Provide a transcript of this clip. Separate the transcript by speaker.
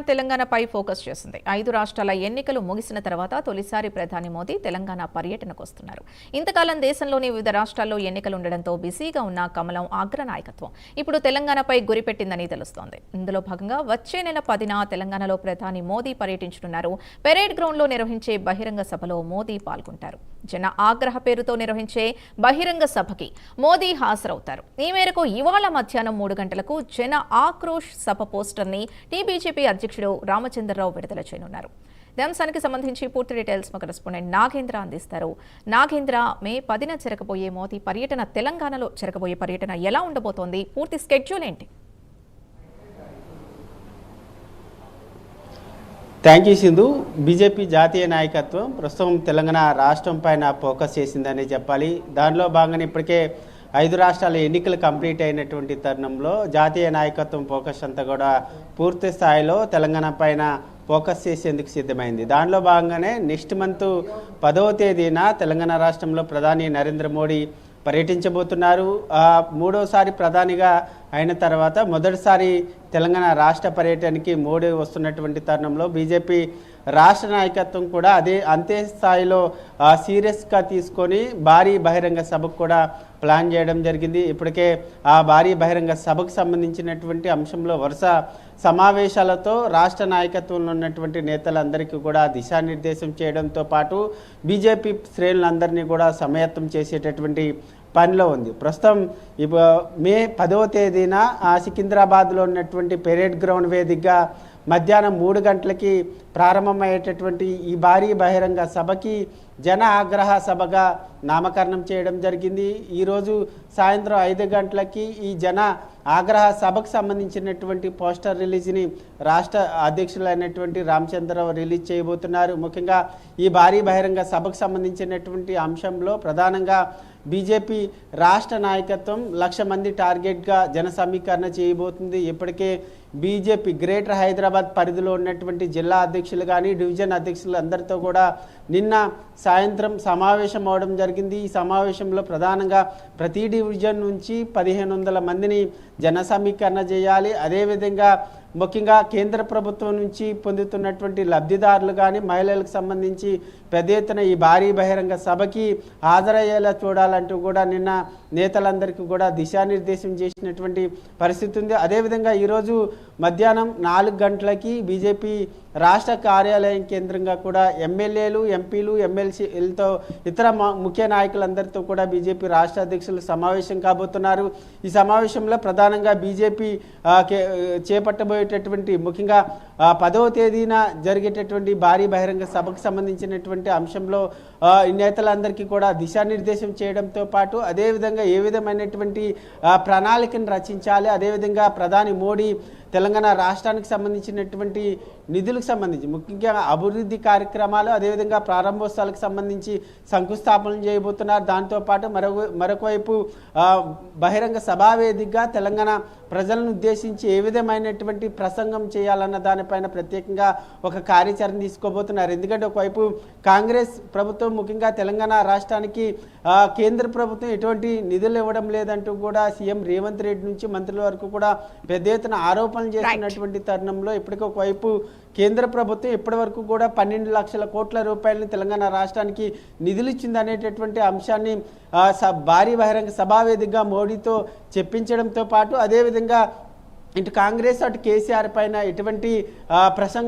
Speaker 1: తెలంగాణపై ఫోకస్ చేసింది. 5 రాష్ట్రాల ఎన్నికలు ముగిసిన తర్వాత తొలిసారి ప్రధాని మోదీ తెలంగాణ పర్యటనకు వస్తున్నారు. ఇంతకాలం దేశంలోని వివిధ రాష్ట్రాల్లో ఎన్నికలు ఉండడంతో బిజీగా ఉన్న కమలం అగ్రనాయకత్వం ఇప్పుడు తెలంగాణపై గురిపెట్టిందని తెలుస్తోంది. ఇందులో భాగంగా వచ్చే నెల 10న తెలంగాణలో ప్రధాని మోదీ పర్యటించనున్నారు. పెరేడ్ గ్రౌండ్లో నిర్వహించే బహిరంగ సభలో మోదీ పాల్గొంటారు. జన ఆగ్రహ పేరుతో నిర్వహించే బహిరంగ సభకి మోదీ హాజరవుతారు. ఈ మేరకు ఇవాళ మధ్యాహ్నం 3 గంటలకు జన ఆక్రోష్ సభ పోస్టర్ని టీబీజేపీ అధ్యక్షుడు రామచంద్రరావు విడుదల చేయనున్నారు. అంశానికి సంబంధించి పూర్తి డీటెయిల్స్ మా కరెస్పాండెంట్ నాగేంద్ర అందిస్తారు. నాగేంద్ర, మే 10న జరగబోయే మోదీ పర్యటన, తెలంగాణలో జరగబోయే పర్యటన ఎలా ఉండబోతోంది? పూర్తి స్కెడ్యూల్ ఏంటి?
Speaker 2: Thank you Sindhu. బీజేపీ జాతీయ నాయకత్వం ప్రస్తుతం తెలంగాణ రాష్ట్రం పైన ఫోకస్ చేసిందని చెప్పాలి. దానిలో భాగంగా ఇప్పటికే 5 రాష్ట్రాల ఎన్నికలు కంప్లీట్ అయినటువంటి తరుణంలో జాతీయ నాయకత్వం ఫోకస్ అంతా కూడా పూర్తి స్థాయిలో తెలంగాణ పైన ఫోకస్ చేసేందుకు సిద్ధమైంది. దానిలో భాగంగానే నెక్స్ట్ మంత్ 10వ తేదీన తెలంగాణ రాష్ట్రంలో ప్రధాని నరేంద్ర మోడీ పర్యటించబోతున్నారు. మూడోసారి ప్రధానిగా అయిన తర్వాత మొదటిసారి తెలంగాణ రాష్ట్ర పర్యటనకి మోడీ వస్తున్నటువంటి తరుణంలో బీజేపీ రాష్ట్ర నాయకత్వం కూడా అంతే స్థాయిలో సీరియస్గా తీసుకొని భారీ బహిరంగ సభకు కూడా ప్లాన్ చేయడం జరిగింది. ఇప్పటికే ఆ భారీ బహిరంగ సభకు సంబంధించినటువంటి అంశంలో వరుస సమావేశాలతో రాష్ట్ర నాయకత్వంలో ఉన్నటువంటి నేతలందరికీ కూడా దిశానిర్దేశం చేయడంతో పాటు బీజేపీ శ్రేణులందరినీ కూడా సమాయత్తం చేసేటటువంటి పనిలో ఉంది. ప్రస్తుతం మే 10వ తేదీన సికింద్రాబాద్లో ఉన్నటువంటి పెరేడ్ గ్రౌండ్ వేదికగా మధ్యాహ్నం 3 గంటలకి ప్రారంభమయ్యేటటువంటి ఈ భారీ బహిరంగ సభకి జన ఆగ్రహ సభగా నామకరణం చేయడం జరిగింది. ఈరోజు సాయంత్రం 5 గంటలకి ఈ జన ఆగ్రహ సభకు సంబంధించినటువంటి పోస్టర్ రిలీజ్ని రాష్ట్ర అధ్యక్షులైనటువంటి రామచంద్రరావు రిలీజ్ చేయబోతున్నారు. ముఖ్యంగా ఈ భారీ బహిరంగ సభకు సంబంధించినటువంటి అంశంలో ప్రధానంగా బీజేపీ రాష్ట్ర నాయకత్వం 1,00,000 మంది టార్గెట్గా జన సమీకరణ చేయబోతుంది. ఇప్పటికే బీజేపీ గ్రేటర్ హైదరాబాద్ పరిధిలో ఉన్నటువంటి జిల్లా అధ్యక్షులు కానీ డివిజన్ అధ్యక్షులు అందరితో కూడా నిన్న సాయంత్రం సమావేశం అవడం జరిగింది. ఈ సమావేశంలో ప్రధానంగా ప్రతి డివిజన్ నుంచి 1,500 మందిని జన సమీకరణ చేయాలి. అదేవిధంగా ముఖ్యంగా కేంద్ర ప్రభుత్వం నుంచి పొందుతున్నటువంటి లబ్ధిదారులు కానీ మహిళలకు సంబంధించి పెద్ద ఎత్తున ఈ భారీ బహిరంగ సభకి హాజరయ్యేలా చూడాలంటూ కూడా నిన్న నేతలందరికీ కూడా దిశానిర్దేశం చేసినటువంటి పరిస్థితి ఉంది. అదేవిధంగా ఈరోజు మధ్యాహ్నం 4 గంటలకి బీజేపీ రాష్ట్ర కార్యాలయం కేంద్రంగా కూడా ఎమ్మెల్యేలు, ఎంపీలు, ఎమ్మెల్సీలతో ఇతర ముఖ్య నాయకులందరితో కూడా బీజేపీ రాష్ట్ర అధ్యక్షులు సమావేశం కాబోతున్నారు. ఈ సమావేశంలో ప్రధానంగా బీజేపీ చేపట్టబోయేటటువంటి ముఖ్యంగా 10వ తేదీన జరిగేటటువంటి భారీ బహిరంగ సభకు సంబంధించినటువంటి అంశంలో ఈ నేతలందరికీ కూడా దిశానిర్దేశం చేయడంతో పాటు అదేవిధంగా ఏ విధమైనటువంటి ప్రణాళికను రచించాలి, అదేవిధంగా ప్రధాని మోడీ తెలంగాణ రాష్ట్రానికి సంబంధించినటువంటి నిధులకు సంబంధించి ముఖ్యంగా అభివృద్ధి కార్యక్రమాలు, అదేవిధంగా ప్రారంభోత్సవాలకు సంబంధించి శంకుస్థాపనలు చేయబోతున్నారు. దాంతోపాటు మరొక వైపు బహిరంగ సభావేదికగా తెలంగాణ ప్రజలను ఉద్దేశించి ఏ విధమైనటువంటి ప్రసంగం చేయాలన్న దానిపైన ప్రత్యేకంగా ఒక కార్యాచరణ తీసుకోబోతున్నారు. ఎందుకంటే ఒకవైపు కాంగ్రెస్ ప్రభుత్వం ముఖ్యంగా తెలంగాణ రాష్ట్రానికి కేంద్ర ప్రభుత్వం ఎటువంటి నిధులు ఇవ్వడం లేదంటూ కూడా సీఎం రేవంత్ రెడ్డి నుంచి మంత్రుల వరకు కూడా పెద్ద ఎత్తున ఆరోపణలు చేస్తున్నటువంటి తరుణంలో ఇప్పటికీ ఒకవైపు కేంద్ర ప్రభుత్వం ఇప్పటి వరకు కూడా 12 లక్షల కోట్ల రూపాయలని తెలంగాణ రాష్ట్రానికి నిధులు ఇచ్చింది అనేటటువంటి అంశాన్ని భారీ బహిరంగ సభావేదికగా మోడీతో చెప్పించడంతో పాటు అదేవిధంగా ఇటు కాంగ్రెస్ అటు కేసీఆర్ పైన ఎటువంటి ప్రసంగం